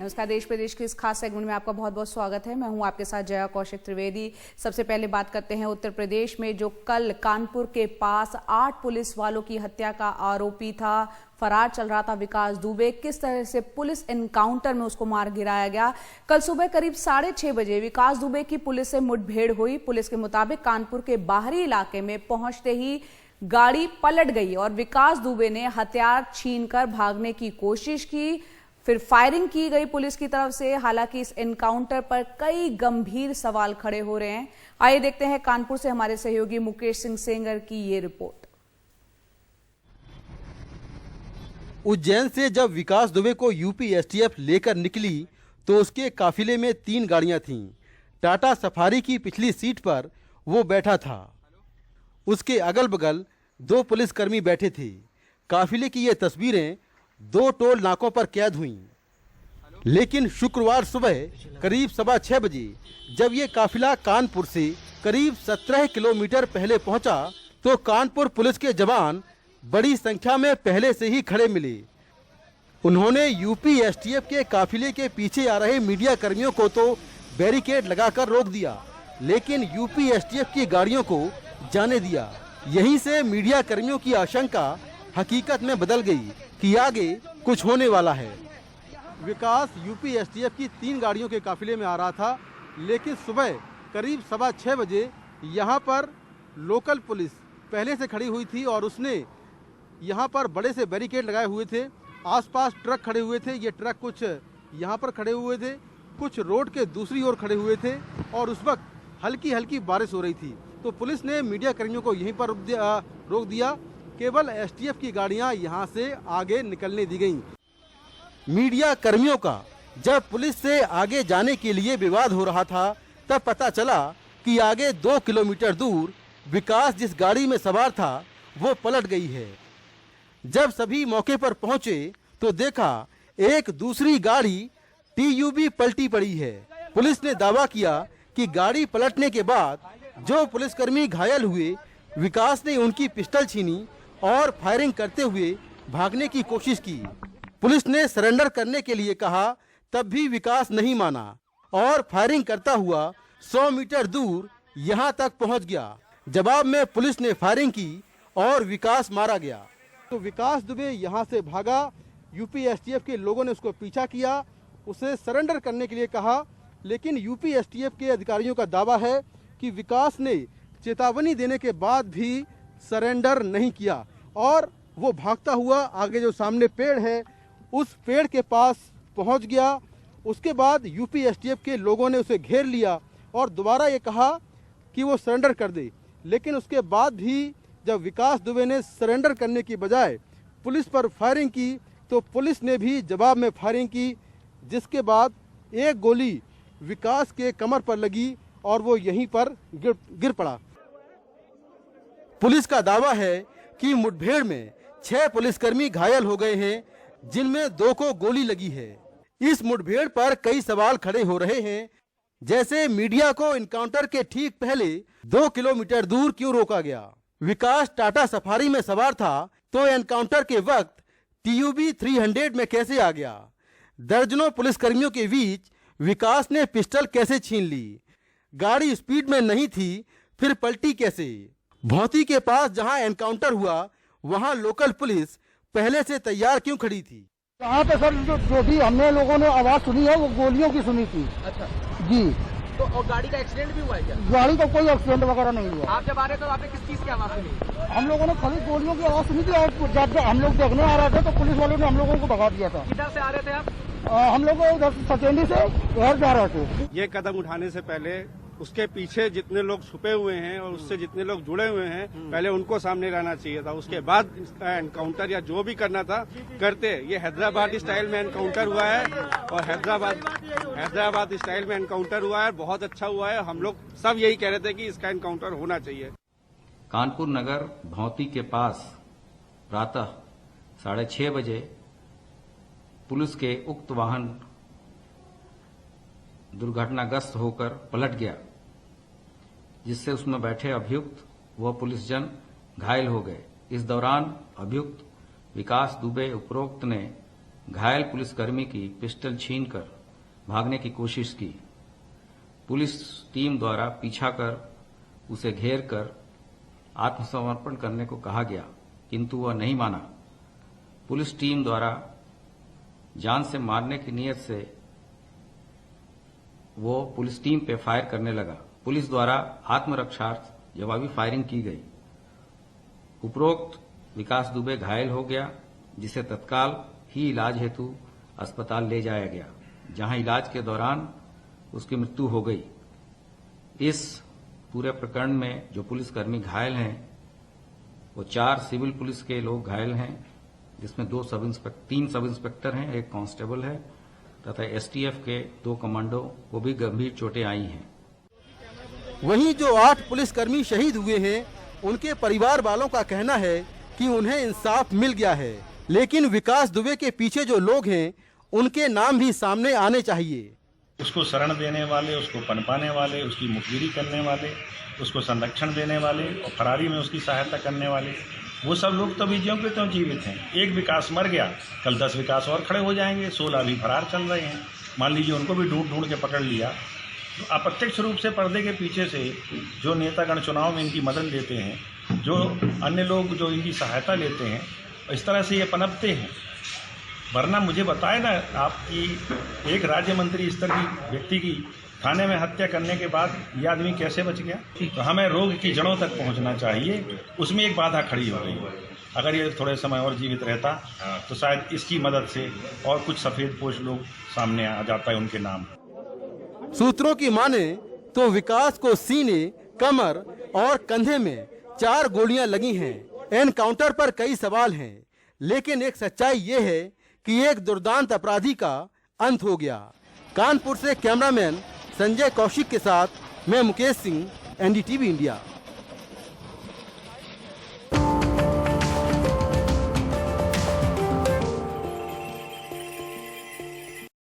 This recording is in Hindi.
नमस्कार। देश प्रदेश के इस खास सेगमेंट में आपका बहुत बहुत स्वागत है। मैं हूं आपके साथ जया कौशिक त्रिवेदी। सबसे पहले बात करते हैं उत्तर प्रदेश में, जो कल कानपुर के पास 8 पुलिस वालों की हत्या का आरोपी था, फरार चल रहा था विकास दुबे। किस तरह से पुलिस एनकाउंटर में उसको मार गिराया गया। कल सुबह करीब 6:30 बजे विकास दुबे की पुलिस से मुठभेड़ हुई। पुलिस के मुताबिक कानपुर के बाहरी इलाके में पहुंचते ही गाड़ी पलट गई और विकास दुबे ने हथियार छीनकर भागने की कोशिश की। फिर फायरिंग की गई पुलिस की तरफ से। हालांकि इस एनकाउंटर पर कई गंभीर सवाल खड़े हो रहे हैं। आइए देखते हैं कानपुर से हमारे सहयोगी मुकेश सिंह सेंगर की ये रिपोर्ट। उज्जैन से जब विकास दुबे को यूपी एसटीएफ लेकर निकली तो उसके काफिले में 3 गाड़ियां थीं। टाटा सफारी की पिछली सीट पर वो बैठा था। उसके अगल बगल 2 पुलिसकर्मी बैठे थे। काफिले की ये तस्वीरें 2 टोल नाकों पर कैद हुईं। लेकिन शुक्रवार सुबह करीब 6:15 बजे जब ये काफिला कानपुर से करीब 17 किलोमीटर पहले पहुंचा तो कानपुर पुलिस के जवान बड़ी संख्या में पहले से ही खड़े मिले। उन्होंने यूपी एसटीएफ के काफिले के पीछे आ रहे मीडिया कर्मियों को तो बैरिकेड लगाकर रोक दिया, लेकिन यूपी एसटीएफ की गाड़ियों को जाने दिया। यहीं से मीडिया कर्मियों की आशंका हकीकत में बदल गई कि आगे कुछ होने वाला है। विकास यूपी एसटीएफ की 3 गाड़ियों के काफिले में आ रहा था, लेकिन सुबह करीब 6:15 बजे यहाँ पर लोकल पुलिस पहले से खड़ी हुई थी और उसने यहाँ पर बड़े से बैरिकेड लगाए हुए थे। आसपास ट्रक खड़े हुए थे। ये ट्रक कुछ यहाँ पर खड़े हुए थे, कुछ रोड के दूसरी ओर खड़े हुए थे और उस वक्त हल्की हल्की बारिश हो रही थी। तो पुलिस ने मीडिया कर्मियों को यहीं पर रोक दिया। केवल एसटीएफ की गाड़ियां यहां से आगे निकलने दी गईं। मीडिया कर्मियों का जब पुलिस से आगे जाने के लिए विवाद हो रहा था तब पता चला कि आगे 2 किलोमीटर दूर विकास जिस गाड़ी में सवार था वो पलट गई है। जब सभी मौके पर पहुंचे तो देखा एक दूसरी गाड़ी टीयूबी पलटी पड़ी है। पुलिस ने दावा किया कि गाड़ी पलटने के बाद जो पुलिसकर्मी घायल हुए, विकास ने उनकी पिस्टल छीनी और फायरिंग करते हुए भागने की कोशिश की। पुलिस ने सरेंडर करने के लिए कहा, तब भी विकास नहीं माना और फायरिंग करता हुआ 100 मीटर दूर यहां तक पहुंच गया। जवाब में पुलिस ने फायरिंग की और विकास मारा गया। तो विकास दुबे यहां से भागा। यूपी एसटीएफ के लोगों ने उसको पीछा किया, उसे सरेंडर करने के लिए कहा, लेकिन यूपी एसटीएफ के अधिकारियों का दावा है कि विकास ने चेतावनी देने के बाद भी सरेंडर नहीं किया और वो भागता हुआ आगे जो सामने पेड़ है उस पेड़ के पास पहुंच गया। उसके बाद यूपी एसटीएफ के लोगों ने उसे घेर लिया और दोबारा ये कहा कि वो सरेंडर कर दे, लेकिन उसके बाद भी जब विकास दुबे ने सरेंडर करने की बजाय पुलिस पर फायरिंग की तो पुलिस ने भी जवाब में फायरिंग की, जिसके बाद एक गोली विकास के कमर पर लगी और वो यहीं पर गिर पड़ा। पुलिस का दावा है कि मुठभेड़ में 6 पुलिसकर्मी घायल हो गए हैं, जिनमें 2 को गोली लगी है। इस मुठभेड़ पर कई सवाल खड़े हो रहे हैं, जैसे मीडिया को एनकाउंटर के ठीक पहले 2 किलोमीटर दूर क्यों रोका गया। विकास टाटा सफारी में सवार था तो एनकाउंटर के वक्त टीयूबी 300 में कैसे आ गया। दर्जनों पुलिसकर्मियों के बीच विकास ने पिस्टल कैसे छीन ली। गाड़ी स्पीड में नहीं थी, फिर पलटी कैसे। भौती के पास जहां एनकाउंटर हुआ वहां लोकल पुलिस पहले से तैयार क्यों खड़ी थी। यहाँ पे सर जो भी हमने लोगों ने आवाज सुनी है वो गोलियों की सुनी थी। अच्छा जी। तो और गाड़ी का एक्सीडेंट भी हुआ है क्या? गाड़ी का कोई एक्सीडेंट वगैरह नहीं हुआ। आप जब आ रहे थे तो आपने किस चीज की आवाज सुनी? हम लोगों ने खाली गोलियों की आवाज सुनी थी और जब हम लोग देखने आ रहे थे तो पुलिस वालों ने हम लोगों को भगा दिया था। किधर से आ रहे थे आप? हम लोग उधर सचेंडी से घर जा रहे थे। ये कदम उठाने से पहले उसके पीछे जितने लोग छुपे हुए हैं और उससे जितने लोग जुड़े हुए हैं पहले उनको सामने रहना चाहिए था। उसके बाद एनकाउंटर या जो भी करना था करते। ये हैदराबाद स्टाइल में एनकाउंटर हुआ है और हैदराबाद स्टाइल में एनकाउंटर हुआ है, बहुत अच्छा हुआ है। हम लोग सब यही कह रहे थे कि इसका एनकाउंटर होना चाहिए। कानपुर नगर भौती के पास प्रातः 6:30 बजे पुलिस के उक्त वाहन दुर्घटनाग्रस्त होकर पलट गया, जिससे उसमें बैठे अभियुक्त व पुलिसजन घायल हो गए। इस दौरान अभियुक्त विकास दुबे उपरोक्त ने घायल पुलिसकर्मी की पिस्टल छीनकर भागने की कोशिश की। पुलिस टीम द्वारा पीछा कर उसे घेर कर आत्मसमर्पण करने को कहा गया, किंतु वह नहीं माना। पुलिस टीम द्वारा जान से मारने की नीयत से वो पुलिस टीम पे फायर करने लगा। पुलिस द्वारा आत्मरक्षार्थ जवाबी फायरिंग की गई। उपरोक्त विकास दुबे घायल हो गया, जिसे तत्काल ही इलाज हेतु अस्पताल ले जाया गया, जहां इलाज के दौरान उसकी मृत्यु हो गई। इस पूरे प्रकरण में जो पुलिसकर्मी घायल हैं वो 4 सिविल पुलिस के लोग घायल हैं, जिसमें 3 सब इंस्पेक्टर हैं, 1 कांस्टेबल है तथा एसटीएफ के 2 कमांडो को भी गंभीर चोटें आई हैं। वहीं जो 8 पुलिसकर्मी शहीद हुए हैं, उनके परिवार वालों का कहना है कि उन्हें इंसाफ मिल गया है, लेकिन विकास दुबे के पीछे जो लोग हैं उनके नाम भी सामने आने चाहिए। उसको शरण देने वाले, उसको पनपाने वाले, उसकी मुखबिरी करने वाले, उसको संरक्षण देने वाले और फरारी में उसकी सहायता करने वाले, वो सब लोग तो अभी ज्यों के त्यों जीवित हैं। एक विकास मर गया, कल 10 विकास और खड़े हो जाएंगे, 16 अभी फरार चल रहे हैं। मान लीजिए उनको भी ढूंढ के पकड़ लिया। तो अप्रत्यक्ष रूप से पर्दे के पीछे से जो नेतागण चुनाव में इनकी मदद लेते हैं, जो अन्य लोग जो इनकी सहायता लेते हैं, इस तरह से ये पनपते हैं। वरना मुझे बताए ना, आपकी एक राज्य मंत्री स्तर की व्यक्ति की थाने में हत्या करने के बाद ये आदमी कैसे बच गया? तो हमें रोग की जड़ों तक पहुंचना चाहिए, उसमें एक बाधा खड़ी हो गई। अगर ये थोड़े समय और जीवित रहता तो शायद इसकी मदद से और कुछ सफेदपोश लोग सामने आ जाता है उनके नाम। सूत्रों की माने तो विकास को सीने, कमर और कंधे में 4 गोलियां लगी हैं। एनकाउंटर पर कई सवाल हैं, लेकिन एक सच्चाई ये है कि एक दुर्दांत अपराधी का अंत हो गया। कानपुर से कैमरामैन संजय कौशिक के साथ मैं मुकेश सिंह, एनडीटीवी इंडिया।